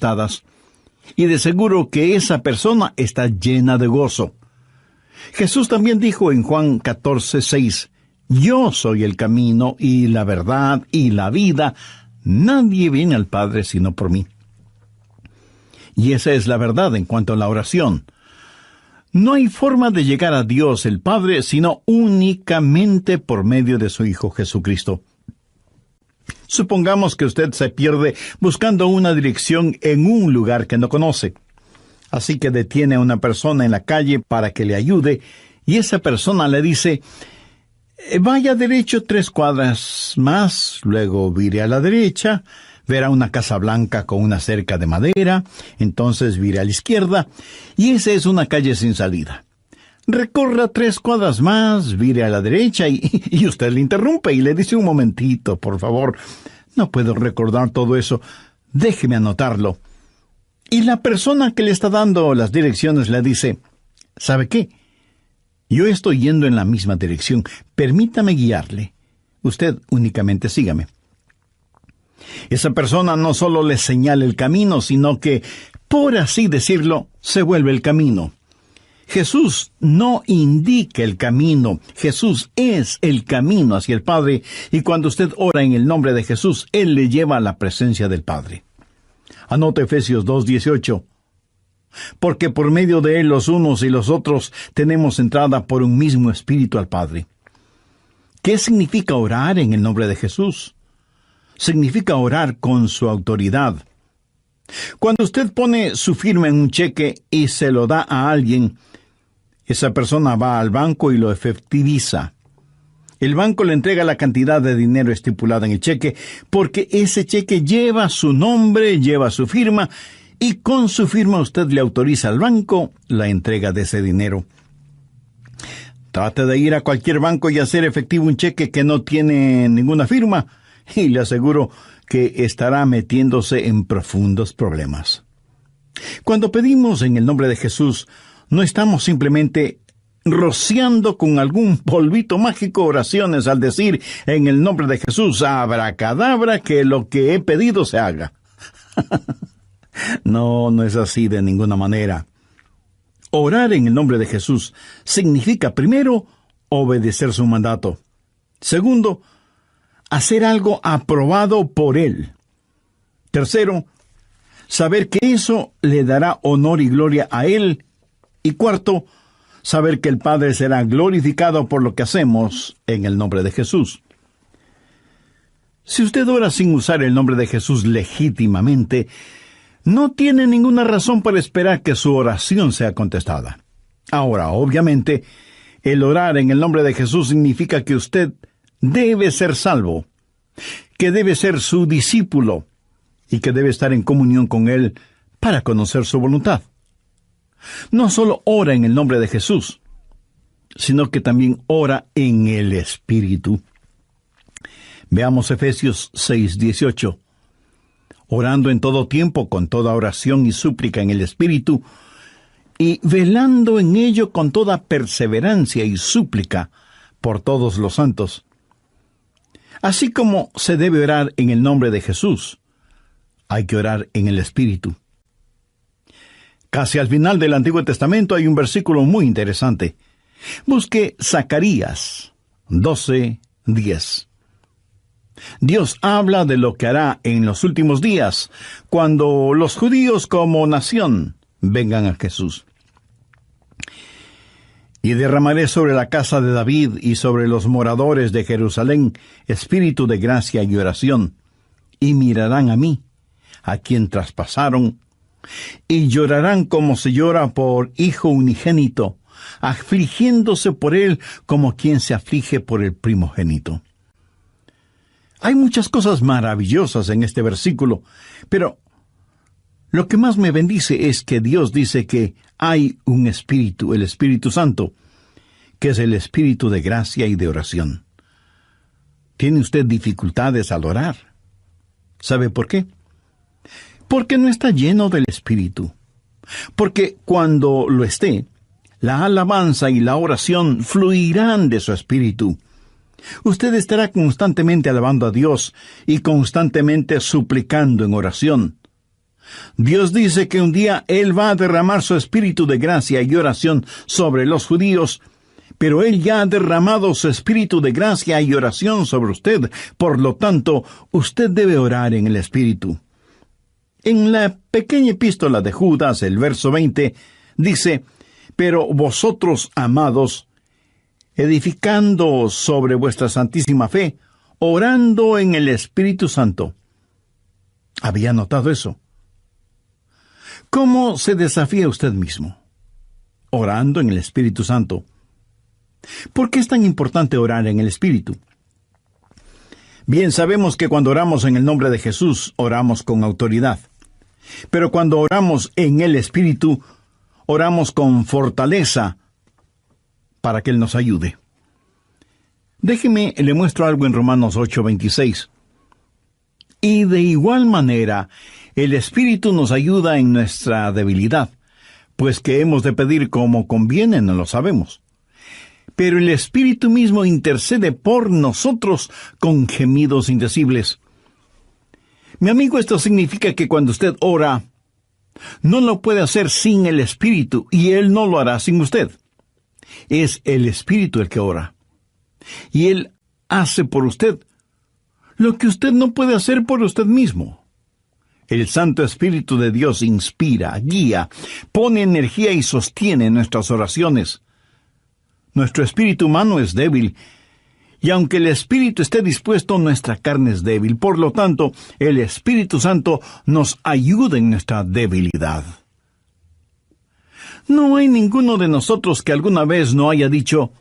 contestadas. Y de seguro que esa persona está llena de gozo. Jesús también dijo en Juan 14:6, «Yo soy el camino y la verdad y la vida. Nadie viene al Padre sino por mí». Y esa es la verdad en cuanto a la oración. No hay forma de llegar a Dios el Padre sino únicamente por medio de su Hijo Jesucristo. Supongamos que usted se pierde buscando una dirección en un lugar que no conoce. Así que detiene a una persona en la calle para que le ayude, y esa persona le dice, «Vaya derecho 3 cuadras más, luego vire a la derecha, verá una casa blanca con una cerca de madera, entonces vire a la izquierda, y esa es una calle sin salida. Recorra 3 cuadras más, vire a la derecha», y usted le interrumpe y le dice, «Un momentito, por favor, no puedo recordar todo eso, déjeme anotarlo». Y la persona que le está dando las direcciones le dice, «¿Sabe qué? Yo estoy yendo en la misma dirección, permítame guiarle. Usted únicamente sígame». Esa persona no solo le señala el camino, sino que, por así decirlo, se vuelve el camino. Jesús no indica el camino, Jesús es el camino hacia el Padre, y cuando usted ora en el nombre de Jesús, Él le lleva a la presencia del Padre. Anota Efesios 2:18. «Porque por medio de Él los unos y los otros tenemos entrada por un mismo Espíritu al Padre». ¿Qué significa orar en el nombre de Jesús? Significa orar con su autoridad. Cuando usted pone su firma en un cheque y se lo da a alguien, esa persona va al banco y lo efectiviza. El banco le entrega la cantidad de dinero estipulada en el cheque, porque ese cheque lleva su nombre, lleva su firma, y con su firma usted le autoriza al banco la entrega de ese dinero. Trate de ir a cualquier banco y hacer efectivo un cheque que no tiene ninguna firma, y le aseguro que estará metiéndose en profundos problemas. Cuando pedimos en el nombre de Jesús, no estamos simplemente rociando con algún polvito mágico oraciones al decir en el nombre de Jesús, abracadabra, que lo que he pedido se haga. No es así de ninguna manera. Orar en el nombre de Jesús significa, primero, obedecer su mandato. Segundo, hacer algo aprobado por Él. Tercero, saber que eso le dará honor y gloria a Él. Y cuarto, saber que el Padre será glorificado por lo que hacemos en el nombre de Jesús. Si usted ora sin usar el nombre de Jesús legítimamente, no tiene ninguna razón para esperar que su oración sea contestada. Ahora, obviamente, el orar en el nombre de Jesús significa que usted debe ser salvo, que debe ser su discípulo y que debe estar en comunión con Él para conocer su voluntad. No solo ora en el nombre de Jesús, sino que también ora en el Espíritu. Veamos Efesios 6:18. «Orando en todo tiempo, con toda oración y súplica en el Espíritu, y velando en ello con toda perseverancia y súplica por todos los santos». Así como se debe orar en el nombre de Jesús, hay que orar en el Espíritu. Casi al final del Antiguo Testamento hay un versículo muy interesante. Busque Zacarías 12:10. Dios habla de lo que hará en los últimos días, cuando los judíos como nación vengan a Jesús. «Y derramaré sobre la casa de David y sobre los moradores de Jerusalén espíritu de gracia y oración, y mirarán a mí, a quien traspasaron, y llorarán como se llora por hijo unigénito, afligiéndose por él como quien se aflige por el primogénito». Hay muchas cosas maravillosas en este versículo, pero lo que más me bendice es que Dios dice que hay un Espíritu, el Espíritu Santo, que es el Espíritu de gracia y de oración. ¿Tiene usted dificultades al orar? ¿Sabe por qué? Porque no está lleno del Espíritu. Porque cuando lo esté, la alabanza y la oración fluirán de su Espíritu. Usted estará constantemente alabando a Dios y constantemente suplicando en oración. Dios dice que un día Él va a derramar su espíritu de gracia y oración sobre los judíos, pero Él ya ha derramado su espíritu de gracia y oración sobre usted. Por lo tanto, usted debe orar en el espíritu. En la pequeña epístola de Judas, el verso 20, dice: «Pero vosotros, amados, edificando sobre vuestra santísima fe, orando en el Espíritu Santo». ¿Había notado eso? ¿Cómo se desafía usted mismo? Orando en el Espíritu Santo. ¿Por qué es tan importante orar en el Espíritu? Bien, sabemos que cuando oramos en el nombre de Jesús, oramos con autoridad. Pero cuando oramos en el Espíritu, oramos con fortaleza para que Él nos ayude. Déjeme, le muestro algo en Romanos 8:26. Y de igual manera, el Espíritu nos ayuda en nuestra debilidad, pues que hemos de pedir como conviene no lo sabemos. Pero el Espíritu mismo intercede por nosotros con gemidos indecibles. Mi amigo, esto significa que cuando usted ora, no lo puede hacer sin el Espíritu, y Él no lo hará sin usted. Es el Espíritu el que ora. Y Él hace por usted lo que usted no puede hacer por usted mismo. El Santo Espíritu de Dios inspira, guía, pone energía y sostiene nuestras oraciones. Nuestro espíritu humano es débil, y aunque el espíritu esté dispuesto, nuestra carne es débil. Por lo tanto, el Espíritu Santo nos ayuda en nuestra debilidad. No hay ninguno de nosotros que alguna vez no haya dicho: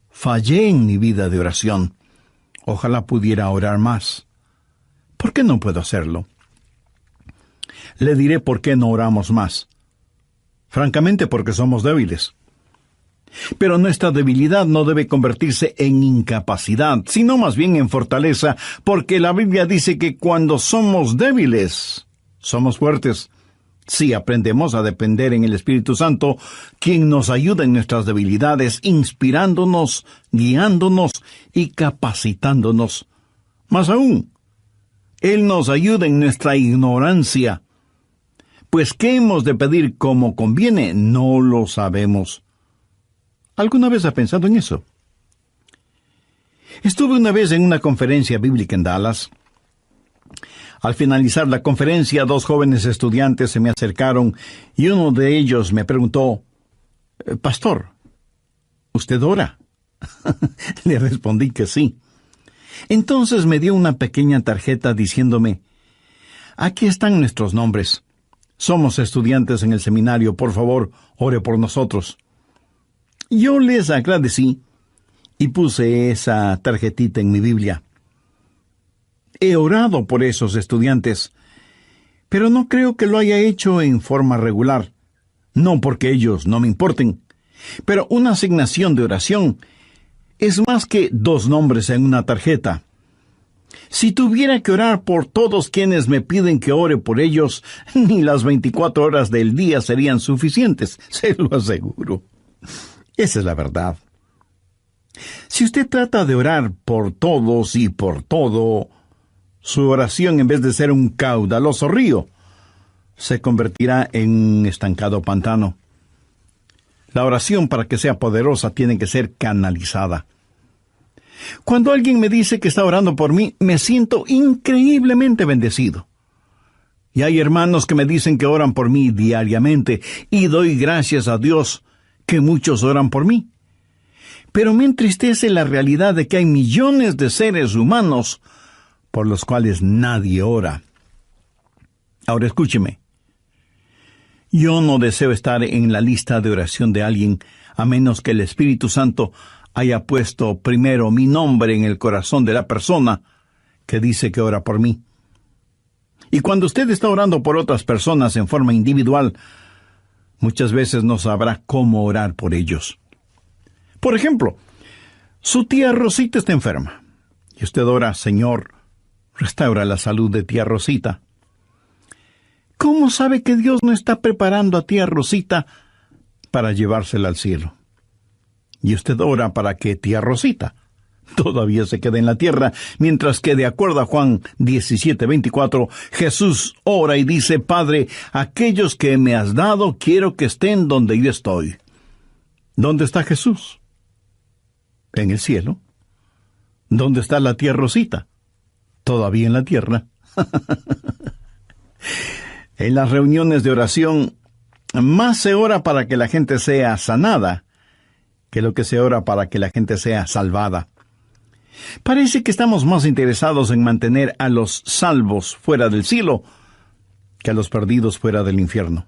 «Fallé en mi vida de oración. Ojalá pudiera orar más. ¿Por qué no puedo hacerlo?». Le diré por qué no oramos más. Francamente, porque somos débiles. Pero nuestra debilidad no debe convertirse en incapacidad, sino más bien en fortaleza, porque la Biblia dice que cuando somos débiles, somos fuertes. Si aprendemos a depender en el Espíritu Santo, quien nos ayuda en nuestras debilidades, inspirándonos, guiándonos y capacitándonos. Más aún, Él nos ayuda en nuestra ignorancia. Pues ¿qué hemos de pedir como conviene? No lo sabemos. ¿Alguna vez ha pensado en eso? Estuve una vez en una conferencia bíblica en Dallas. Al finalizar la conferencia, 2 jóvenes estudiantes se me acercaron y uno de ellos me preguntó: «Pastor, ¿usted ora?». Le respondí que sí. Entonces me dio una pequeña tarjeta diciéndome: «Aquí están nuestros nombres. Somos estudiantes en el seminario. Por favor, ore por nosotros». Yo les agradecí y puse esa tarjetita en mi Biblia. He orado por esos estudiantes, pero no creo que lo haya hecho en forma regular. No porque ellos no me importen, pero una asignación de oración es más que 2 nombres en una tarjeta. Si tuviera que orar por todos quienes me piden que ore por ellos, ni las 24 horas del día serían suficientes, se lo aseguro. Esa es la verdad. Si usted trata de orar por todos y por todo, su oración, en vez de ser un caudaloso río, se convertirá en un estancado pantano. La oración, para que sea poderosa, tiene que ser canalizada. Cuando alguien me dice que está orando por mí, me siento increíblemente bendecido. Y hay hermanos que me dicen que oran por mí diariamente, y doy gracias a Dios que muchos oran por mí. Pero me entristece la realidad de que hay millones de seres humanos por los cuales nadie ora. Ahora escúcheme. Yo no deseo estar en la lista de oración de alguien, a menos que el Espíritu Santo haya puesto primero mi nombre en el corazón de la persona que dice que ora por mí. Y cuando usted está orando por otras personas en forma individual, muchas veces no sabrá cómo orar por ellos. Por ejemplo, su tía Rosita está enferma, y usted ora: «Señor, restaura la salud de tía Rosita». ¿Cómo sabe que Dios no está preparando a tía Rosita para llevársela al cielo? Y usted ora para que tía Rosita todavía se queda en la tierra, mientras que de acuerdo a Juan 17:24, Jesús ora y dice: Padre, aquellos que me has dado quiero que estén donde yo estoy. ¿Dónde está Jesús? En el cielo. ¿Dónde está la tía Rosita? Todavía en la tierra. En las reuniones de oración, más se ora para que la gente sea sanada que lo que se ora para que la gente sea salvada. Parece que estamos más interesados en mantener a los salvos fuera del cielo que a los perdidos fuera del infierno.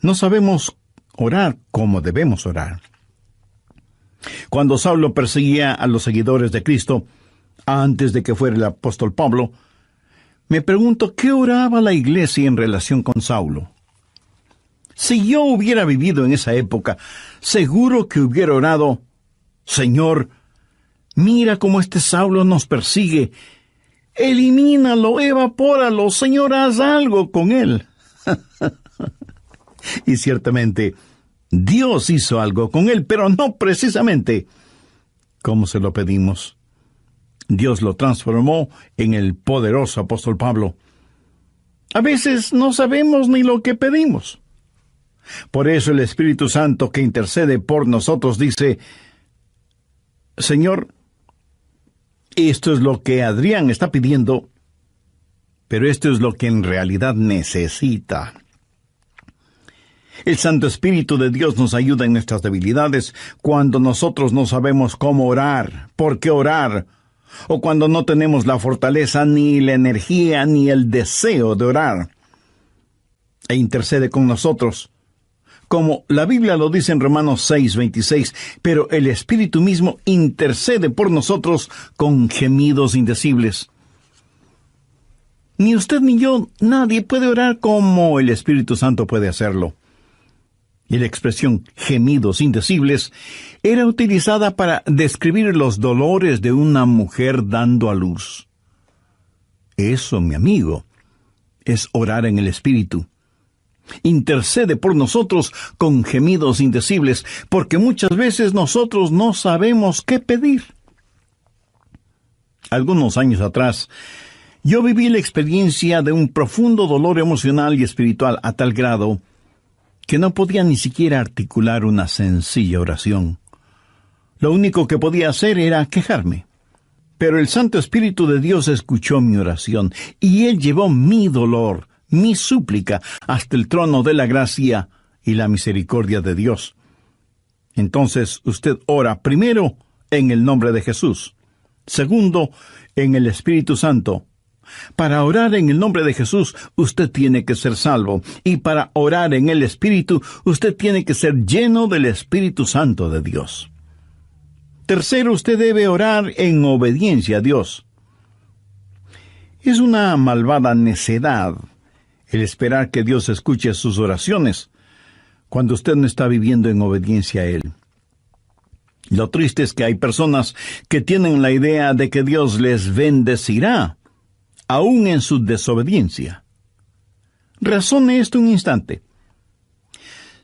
No sabemos orar como debemos orar. Cuando Saulo perseguía a los seguidores de Cristo, antes de que fuera el apóstol Pablo, me pregunto qué oraba la iglesia en relación con Saulo. Si yo hubiera vivido en esa época, seguro que hubiera orado: Señor, mira cómo este Saulo nos persigue. Elimínalo, evapóralo, Señor, haz algo con él. Y ciertamente, Dios hizo algo con él, pero no precisamente como se lo pedimos. Dios lo transformó en el poderoso apóstol Pablo. A veces no sabemos ni lo que pedimos. Por eso el Espíritu Santo que intercede por nosotros dice: Señor, esto es lo que Adrián está pidiendo, pero esto es lo que en realidad necesita. El Santo Espíritu de Dios nos ayuda en nuestras debilidades cuando nosotros no sabemos cómo orar, por qué orar, o cuando no tenemos la fortaleza, ni la energía, ni el deseo de orar. E intercede con nosotros, como la Biblia lo dice en Romanos 6:26, pero el Espíritu mismo intercede por nosotros con gemidos indecibles. Ni usted ni yo, nadie puede orar como el Espíritu Santo puede hacerlo. Y la expresión gemidos indecibles era utilizada para describir los dolores de una mujer dando a luz. Eso, mi amigo, es orar en el Espíritu. Intercede por nosotros con gemidos indecibles, porque muchas veces nosotros no sabemos qué pedir. Algunos años atrás, yo viví la experiencia de un profundo dolor emocional y espiritual a tal grado que no podía ni siquiera articular una sencilla oración. Lo único que podía hacer era quejarme. Pero el Santo Espíritu de Dios escuchó mi oración, y Él llevó mi dolor, mi súplica, hasta el trono de la gracia y la misericordia de Dios. Entonces usted ora primero en el nombre de Jesús, segundo en el Espíritu Santo. Para orar en el nombre de Jesús, usted tiene que ser salvo, y para orar en el Espíritu, usted tiene que ser lleno del Espíritu Santo de Dios. Tercero, usted debe orar en obediencia a Dios. Es una malvada necedad el esperar que Dios escuche sus oraciones cuando usted no está viviendo en obediencia a Él. Lo triste es que hay personas que tienen la idea de que Dios les bendecirá, aún en su desobediencia. Razone esto un instante.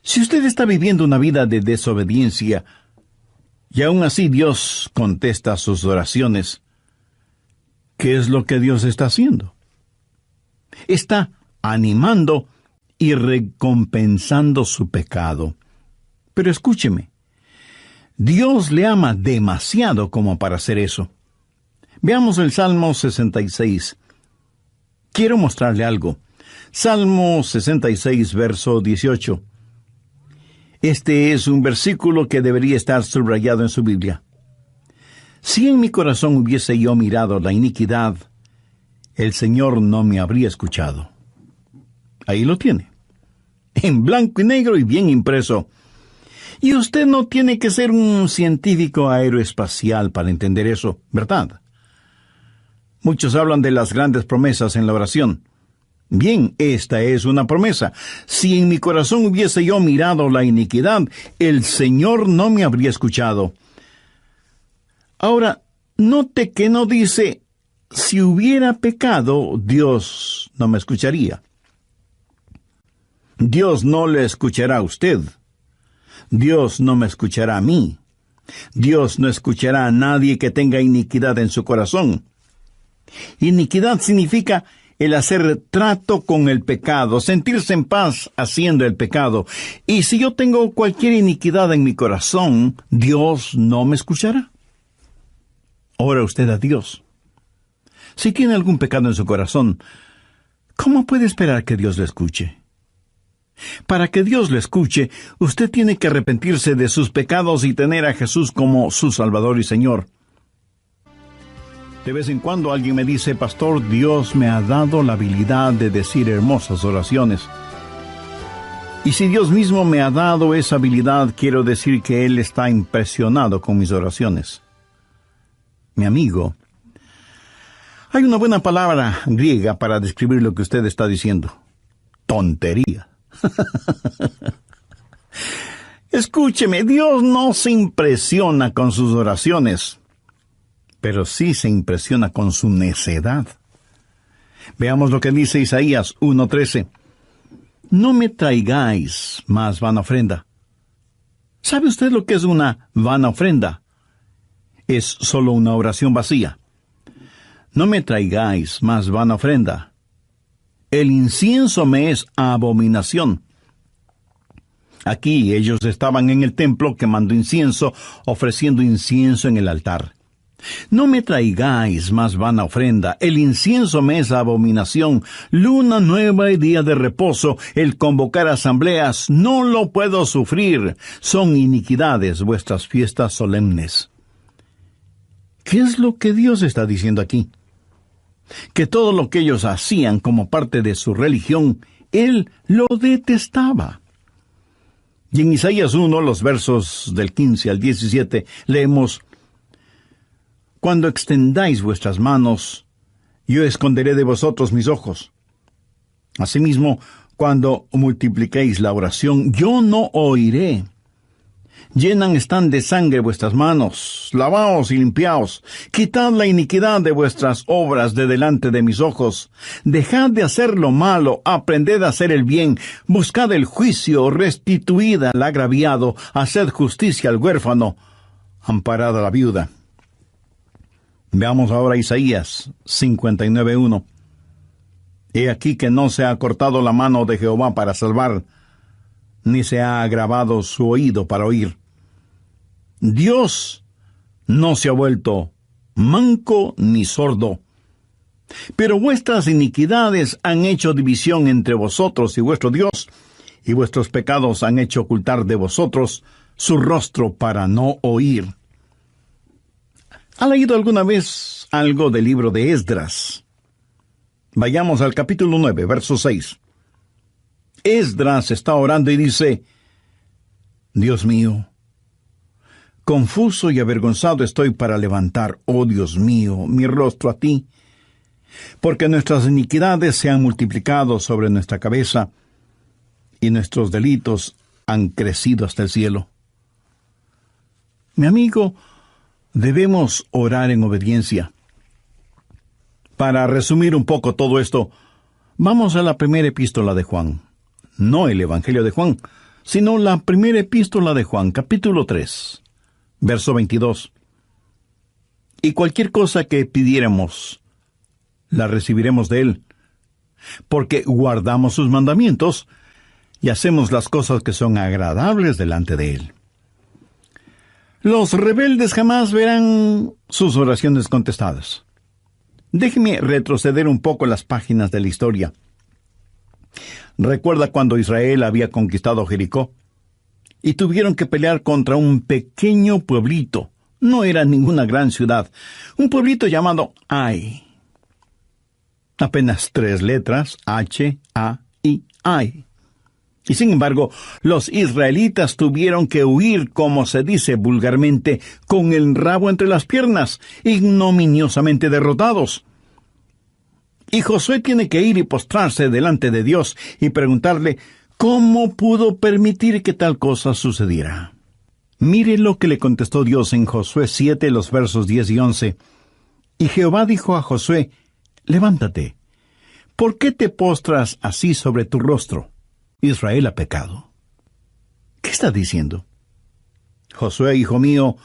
Si usted está viviendo una vida de desobediencia, y aún así Dios contesta sus oraciones, ¿qué es lo que Dios está haciendo? Está animando y recompensando su pecado. Pero escúcheme, Dios le ama demasiado como para hacer eso. Veamos el Salmo 66. Quiero mostrarle algo. Salmo 66, verso 18. Este es un versículo que debería estar subrayado en su Biblia. Si en mi corazón hubiese yo mirado la iniquidad, el Señor no me habría escuchado. Ahí lo tiene, en blanco y negro y bien impreso. Y usted no tiene que ser un científico aeroespacial para entender eso, ¿verdad? Muchos hablan de las grandes promesas en la oración. Bien, esta es una promesa. Si en mi corazón hubiese yo mirado la iniquidad, el Señor no me habría escuchado. Ahora, note que no dice, si hubiera pecado, Dios no me escucharía. Dios no le escuchará a usted. Dios no me escuchará a mí. Dios no escuchará a nadie que tenga iniquidad en su corazón. Iniquidad significa el hacer trato con el pecado, sentirse en paz haciendo el pecado. Y si yo tengo cualquier iniquidad en mi corazón, Dios no me escuchará. Ora usted a Dios. Si tiene algún pecado en su corazón, ¿cómo puede esperar que Dios le escuche? Para que Dios le escuche, usted tiene que arrepentirse de sus pecados y tener a Jesús como su Salvador y Señor. De vez en cuando alguien me dice, pastor, Dios me ha dado la habilidad de decir hermosas oraciones. Y si Dios mismo me ha dado esa habilidad, quiero decir que Él está impresionado con mis oraciones. Mi amigo, hay una buena palabra griega para describir lo que usted está diciendo. Tontería. Escúcheme, Dios no se impresiona con sus oraciones, pero sí se impresiona con su necedad. Veamos lo que dice Isaías 1:13. No me traigáis más vana ofrenda. ¿Sabe usted lo que es una vana ofrenda? Es solo una oración vacía. No me traigáis más vana ofrenda. El incienso me es abominación. Aquí ellos estaban en el templo quemando incienso, ofreciendo incienso en el altar. No me traigáis más vana ofrenda, el incienso me es abominación, luna nueva y día de reposo, el convocar asambleas, no lo puedo sufrir, son iniquidades vuestras fiestas solemnes. ¿Qué es lo que Dios está diciendo aquí? Que todo lo que ellos hacían como parte de su religión, Él lo detestaba. Y en Isaías 1, los versos del 15 al 17, leemos: Cuando extendáis vuestras manos, yo esconderé de vosotros mis ojos. Asimismo, cuando multipliquéis la oración, yo no oiré. Llenan están de sangre vuestras manos, lavaos y limpiaos, quitad la iniquidad de vuestras obras de delante de mis ojos, dejad de hacer lo malo, aprended a hacer el bien, buscad el juicio, restituid al agraviado, haced justicia al huérfano, amparad a la viuda. Veamos ahora Isaías 59:1. He aquí que no se ha cortado la mano de Jehová para salvar, ni se ha agravado su oído para oír. Dios no se ha vuelto manco ni sordo, pero vuestras iniquidades han hecho división entre vosotros y vuestro Dios, y vuestros pecados han hecho ocultar de vosotros su rostro para no oír. ¿Ha leído alguna vez algo del libro de Esdras? Vayamos al capítulo 9, verso 6. Esdras está orando y dice: Dios mío, confuso y avergonzado estoy para levantar, oh Dios mío, mi rostro a ti, porque nuestras iniquidades se han multiplicado sobre nuestra cabeza, y nuestros delitos han crecido hasta el cielo. Mi amigo, debemos orar en obediencia. Para resumir un poco todo esto, vamos a la primera epístola de Juan. No el Evangelio de Juan, sino la primera epístola de Juan, capítulo 3, verso 22. Y cualquier cosa que pidiéramos, la recibiremos de Él, porque guardamos sus mandamientos y hacemos las cosas que son agradables delante de Él. Los rebeldes jamás verán sus oraciones contestadas. Déjeme retroceder un poco las páginas de la historia. ¿Recuerda cuando Israel había conquistado Jericó? Y tuvieron que pelear contra un pequeño pueblito. No era ninguna gran ciudad. Un pueblito llamado Ai. Apenas 3 letras, H-A-I, Ai. Y sin embargo, los israelitas tuvieron que huir, como se dice vulgarmente, con el rabo entre las piernas, ignominiosamente derrotados. Y Josué tiene que ir y postrarse delante de Dios y preguntarle cómo pudo permitir que tal cosa sucediera. Mire lo que le contestó Dios en Josué 7, los versos 10 y 11. Y Jehová dijo a Josué: levántate, ¿por qué te postras así sobre tu rostro? Israel ha pecado. ¿Qué está diciendo? Josué, hijo mío,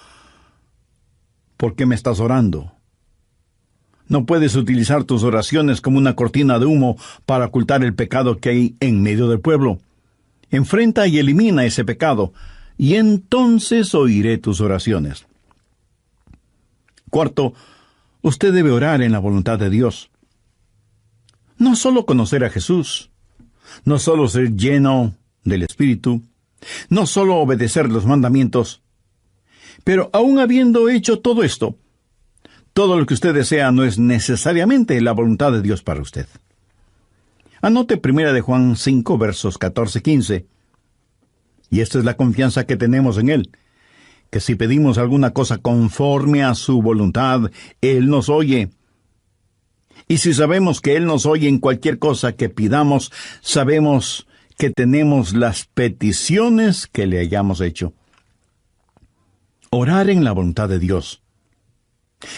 ¿por qué me estás orando? No puedes utilizar tus oraciones como una cortina de humo para ocultar el pecado que hay en medio del pueblo. Enfrenta y elimina ese pecado, y entonces oiré tus oraciones. Cuarto, usted debe orar en la voluntad de Dios. No solo conocer a Jesús, no solo ser lleno del Espíritu, no solo obedecer los mandamientos, pero aun habiendo hecho todo esto, todo lo que usted desea no es necesariamente la voluntad de Dios para usted. Anote 1 de Juan 5, versos 14-15. Y esta es la confianza que tenemos en Él, que si pedimos alguna cosa conforme a su voluntad, Él nos oye. Y si sabemos que Él nos oye en cualquier cosa que pidamos, sabemos que tenemos las peticiones que le hayamos hecho. Orar en la voluntad de Dios.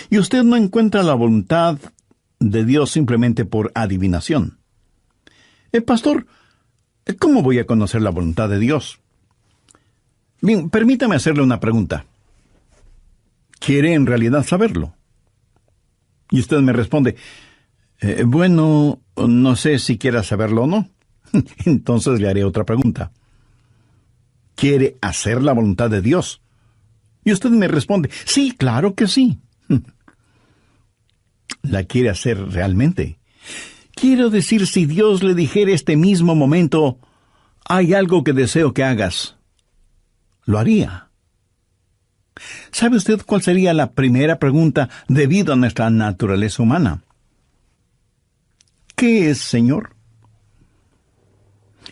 Y usted no encuentra la voluntad de Dios simplemente por adivinación. Pastor, ¿cómo voy a conocer la voluntad de Dios? Bien, permítame hacerle una pregunta. ¿Quiere en realidad saberlo? Y usted me responde, bueno, no sé si quiera saberlo o no. Entonces le haré otra pregunta. ¿Quiere hacer la voluntad de Dios? Y usted me responde, sí, claro que sí. ¿La quiere hacer realmente? Quiero decir, si Dios le dijera este mismo momento, hay algo que deseo que hagas, ¿lo haría? ¿Sabe usted cuál sería la primera pregunta debido a nuestra naturaleza humana? ¿Qué es, Señor?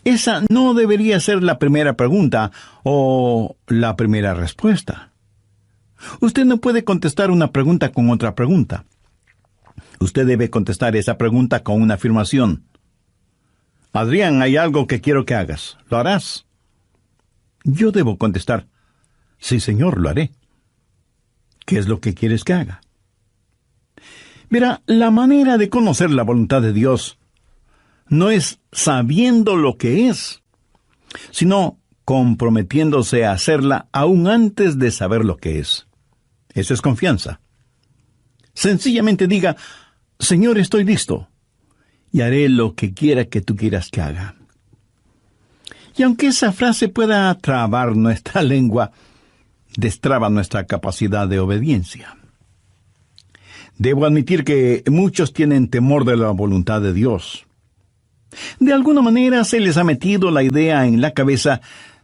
Esa no debería ser la primera pregunta o la primera respuesta. Usted no puede contestar una pregunta con otra pregunta. Usted debe contestar esa pregunta con una afirmación. Adrián, hay algo que quiero que hagas. ¿Lo harás? Yo debo contestar, sí, Señor, lo haré. ¿Qué es lo que quieres que haga? Mira, la manera de conocer la voluntad de Dios no es sabiendo lo que es, sino comprometiéndose a hacerla aún antes de saber lo que es. Eso es confianza. Sencillamente diga, Señor, estoy listo, y haré lo que quiera que tú quieras que haga. Y aunque esa frase pueda trabar nuestra lengua, destraba nuestra capacidad de obediencia. Debo admitir que muchos tienen temor de la voluntad de Dios. De alguna manera se les ha metido la idea en la cabeza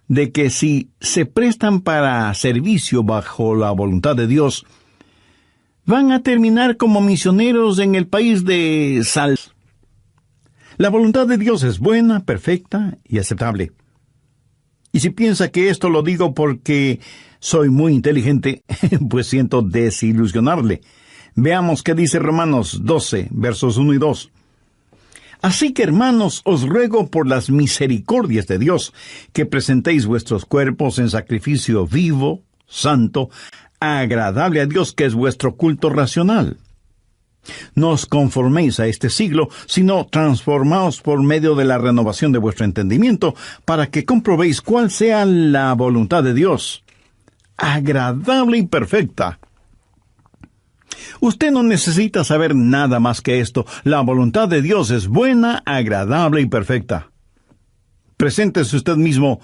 de que si se prestan para servicio bajo la voluntad de Dios, van a terminar como misioneros en el país de Sal. La voluntad de Dios es buena, perfecta y aceptable. Y si piensa que esto lo digo porque soy muy inteligente, pues siento desilusionarle. Veamos qué dice Romanos 12, versos 1 y 2. Así que, hermanos, os ruego por las misericordias de Dios, que presentéis vuestros cuerpos en sacrificio vivo, santo, agradable a Dios, que es vuestro culto racional. No os conforméis a este siglo, sino transformaos por medio de la renovación de vuestro entendimiento, para que comprobéis cuál sea la voluntad de Dios, agradable y perfecta. Usted no necesita saber nada más que esto. La voluntad de Dios es buena, agradable y perfecta. Preséntese usted mismo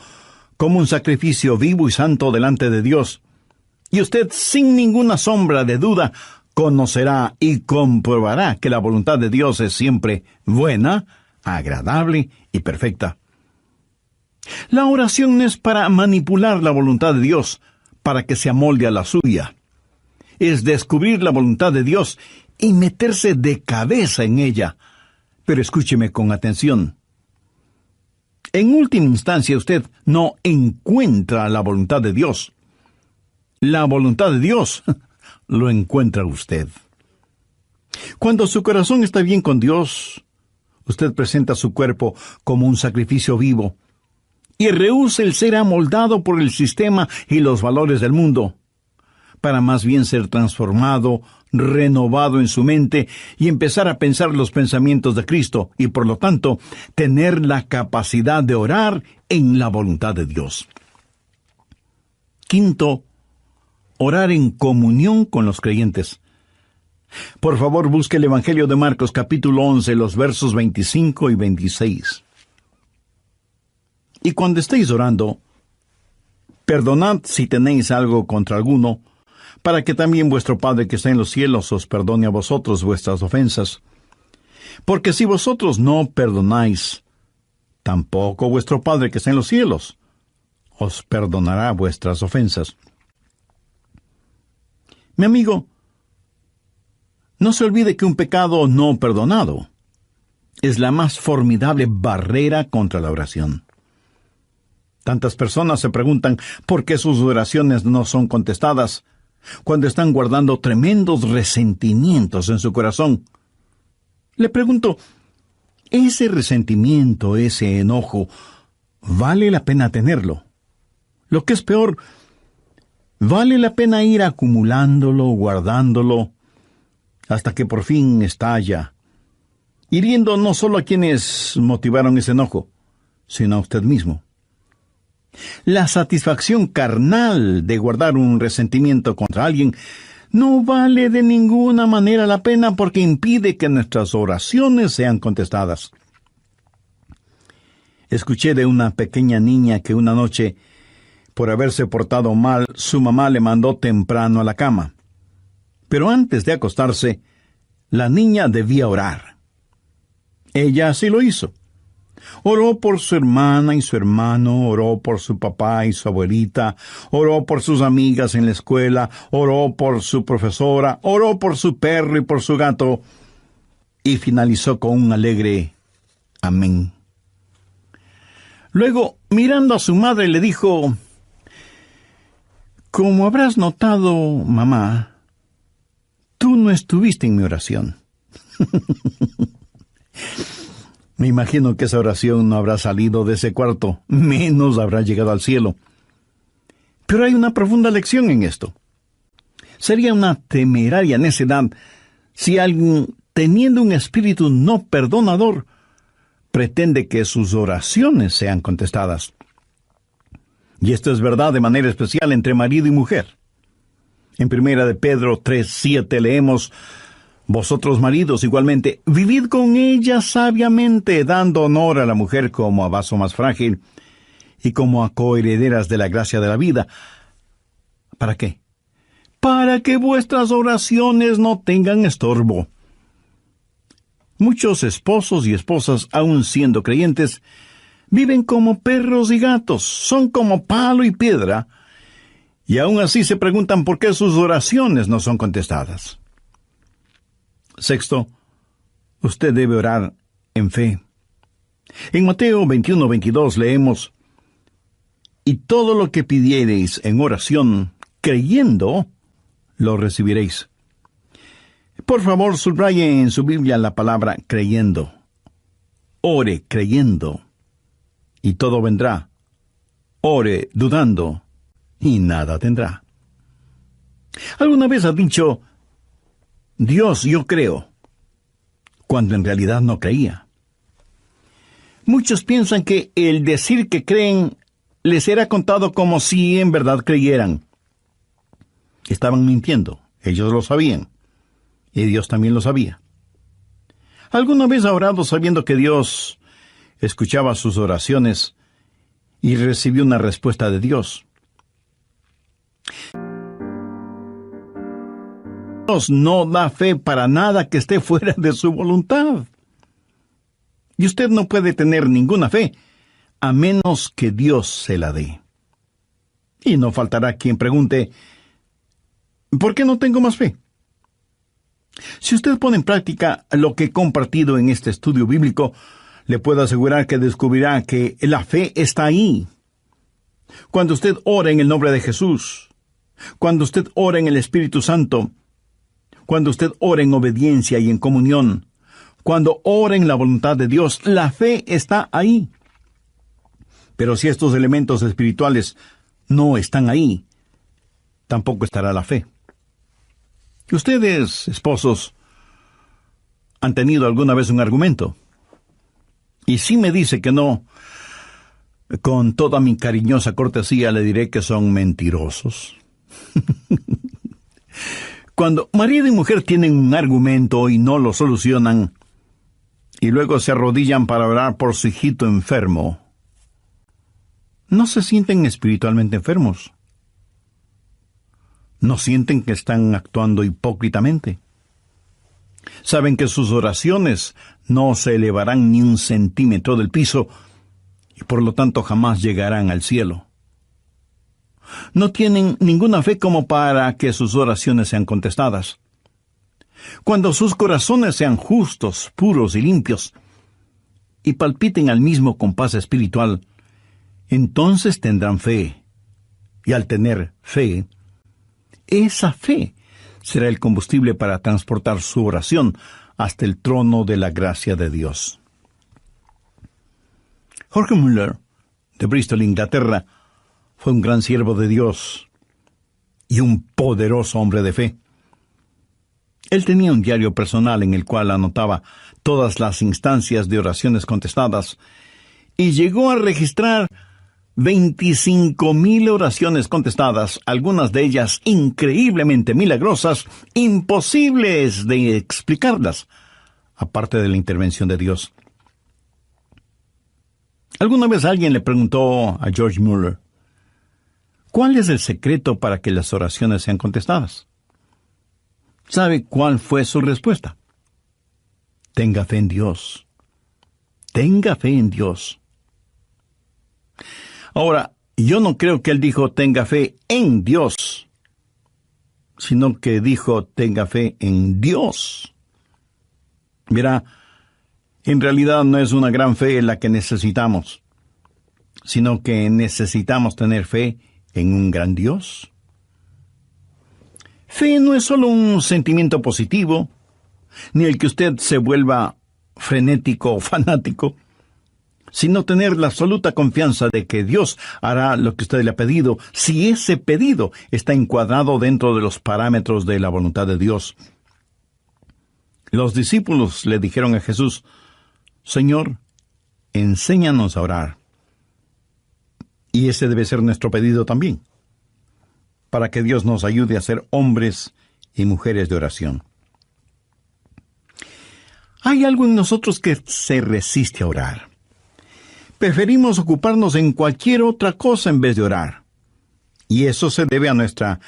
como un sacrificio vivo y santo delante de Dios, y usted, sin ninguna sombra de duda, conocerá y comprobará que la voluntad de Dios es siempre buena, agradable y perfecta. La oración no es para manipular la voluntad de Dios, para que se amolde a la suya. Es descubrir la voluntad de Dios y meterse de cabeza en ella. Pero escúcheme con atención. En última instancia, usted no encuentra la voluntad de Dios. La voluntad de Dios lo encuentra usted. Cuando su corazón está bien con Dios, usted presenta su cuerpo como un sacrificio vivo y rehúsa el ser amoldado por el sistema y los valores del mundo, para más bien ser transformado, renovado en su mente y empezar a pensar los pensamientos de Cristo y, por lo tanto, tener la capacidad de orar en la voluntad de Dios. Quinto, orar en comunión con los creyentes. Por favor, busque el Evangelio de Marcos, capítulo 11, los versos 25 y 26. Y cuando estéis orando, perdonad si tenéis algo contra alguno, para que también vuestro Padre que está en los cielos os perdone a vosotros vuestras ofensas. Porque si vosotros no perdonáis, tampoco vuestro Padre que está en los cielos os perdonará vuestras ofensas. Mi amigo, no se olvide que un pecado no perdonado es la más formidable barrera contra la oración. Tantas personas se preguntan por qué sus oraciones no son contestadas cuando están guardando tremendos resentimientos en su corazón. Le pregunto, ¿ese resentimiento, ese enojo, vale la pena tenerlo? Lo que es peor, ¿vale la pena ir acumulándolo, guardándolo, hasta que por fin estalla, hiriendo no solo a quienes motivaron ese enojo, sino a usted mismo? La satisfacción carnal de guardar un resentimiento contra alguien no vale de ninguna manera la pena porque impide que nuestras oraciones sean contestadas. Escuché de una pequeña niña que una noche, por haberse portado mal, su mamá le mandó temprano a la cama. Pero antes de acostarse, la niña debía orar. Ella así lo hizo. Oró por su hermana y su hermano, oró por su papá y su abuelita, oró por sus amigas en la escuela, oró por su profesora, oró por su perro y por su gato, y finalizó con un alegre amén. Luego, mirando a su madre, le dijo: «Como habrás notado, mamá, tú no estuviste en mi oración». Me imagino que esa oración no habrá salido de ese cuarto, menos habrá llegado al cielo. Pero hay una profunda lección en esto. Sería una temeraria necedad si alguien, teniendo un espíritu no perdonador, pretende que sus oraciones sean contestadas. Y esto es verdad de manera especial entre marido y mujer. En 1 de Pedro 3:7 leemos: «Vosotros maridos igualmente, vivid con ella sabiamente, dando honor a la mujer como a vaso más frágil y como a coherederas de la gracia de la vida». ¿Para qué? Para que vuestras oraciones no tengan estorbo. Muchos esposos y esposas, aun siendo creyentes, viven como perros y gatos, son como palo y piedra, y aun así se preguntan por qué sus oraciones no son contestadas. Sexto, usted debe orar en fe. En Mateo 21:22 leemos: «Y todo lo que pidiereis en oración, creyendo, lo recibiréis». Por favor, subraye en su Biblia la palabra creyendo. Ore creyendo, y todo vendrá. Ore dudando, y nada tendrá. ¿Alguna vez ha dicho: «Dios, yo creo», cuando en realidad no creía? Muchos piensan que el decir que creen les será contado como si en verdad creyeran. Estaban mintiendo, ellos lo sabían, y Dios también lo sabía. ¿Alguna vez ha orado sabiendo que Dios escuchaba sus oraciones y recibió una respuesta de Dios? Dios no da fe para nada que esté fuera de su voluntad. Y usted no puede tener ninguna fe a menos que Dios se la dé. Y no faltará quien pregunte: ¿por qué no tengo más fe? Si usted pone en práctica lo que he compartido en este estudio bíblico, le puedo asegurar que descubrirá que la fe está ahí. Cuando usted ora en el nombre de Jesús, cuando usted ora en el Espíritu Santo, cuando usted ora en obediencia y en comunión, cuando ora en la voluntad de Dios, la fe está ahí. Pero si estos elementos espirituales no están ahí, tampoco estará la fe. Ustedes, esposos, ¿han tenido alguna vez un argumento? Y si me dice que no, con toda mi cariñosa cortesía le diré que son mentirosos. Cuando marido y mujer tienen un argumento y no lo solucionan, y luego se arrodillan para orar por su hijito enfermo, ¿no se sienten espiritualmente enfermos? ¿No sienten que están actuando hipócritamente? Saben que sus oraciones no se elevarán ni un centímetro del piso y por lo tanto jamás llegarán al cielo. No tienen ninguna fe como para que sus oraciones sean contestadas. Cuando sus corazones sean justos, puros y limpios, y palpiten al mismo compás espiritual, entonces tendrán fe. Y al tener fe, esa fe será el combustible para transportar su oración hasta el trono de la gracia de Dios. Jorge Muller, de Bristol, Inglaterra, fue un gran siervo de Dios y un poderoso hombre de fe. Él tenía un diario personal en el cual anotaba todas las instancias de oraciones contestadas y llegó a registrar 25,000 oraciones contestadas, algunas de ellas increíblemente milagrosas, imposibles de explicarlas, aparte de la intervención de Dios. Alguna vez alguien le preguntó a George Muller, ¿cuál es el secreto para que las oraciones sean contestadas? ¿Sabe cuál fue su respuesta? Tenga fe en Dios. Tenga fe en Dios. Ahora, yo no creo que él dijo tenga fe en Dios, sino que dijo tenga fe en Dios. Mira, en realidad no es una gran fe la que necesitamos, sino que necesitamos tener fe en un gran Dios. Fe no es solo un sentimiento positivo, ni el que usted se vuelva frenético o fanático, sino tener la absoluta confianza de que Dios hará lo que usted le ha pedido, si ese pedido está encuadrado dentro de los parámetros de la voluntad de Dios. Los discípulos le dijeron a Jesús, Señor, enséñanos a orar. Y ese debe ser nuestro pedido también, para que Dios nos ayude a ser hombres y mujeres de oración. Hay algo en nosotros que se resiste a orar. Preferimos ocuparnos en cualquier otra cosa en vez de orar. Y eso se debe a nuestra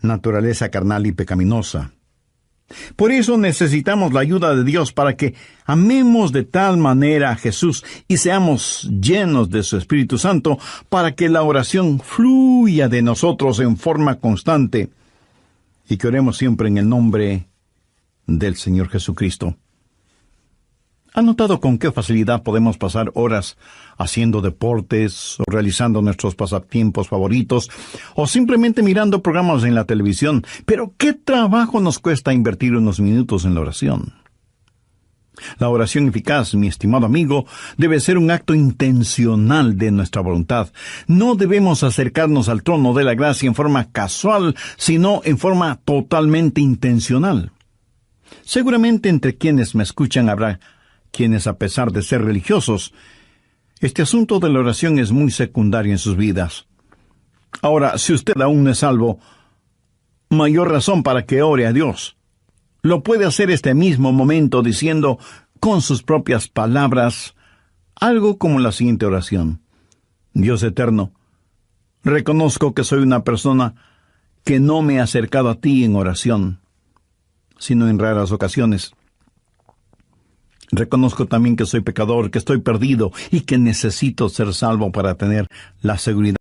naturaleza carnal y pecaminosa. Por eso necesitamos la ayuda de Dios para que amemos de tal manera a Jesús y seamos llenos de su Espíritu Santo para que la oración fluya de nosotros en forma constante y que oremos siempre en el nombre del Señor Jesucristo. ¿Ha notado con qué facilidad podemos pasar horas haciendo deportes o realizando nuestros pasatiempos favoritos o simplemente mirando programas en la televisión? Pero ¿qué trabajo nos cuesta invertir unos minutos en la oración? La oración eficaz, mi estimado amigo, debe ser un acto intencional de nuestra voluntad. No debemos acercarnos al trono de la gracia en forma casual, sino en forma totalmente intencional. Seguramente entre quienes me escuchan habrá quienes, a pesar de ser religiosos, este asunto de la oración es muy secundario en sus vidas. Ahora, si usted aún no es salvo, mayor razón para que ore a Dios. Lo puede hacer este mismo momento diciendo con sus propias palabras algo como la siguiente oración. Dios eterno, reconozco que soy una persona que no me ha acercado a ti en oración, sino en raras ocasiones. Reconozco también que soy pecador, que estoy perdido y que necesito ser salvo para tener la seguridad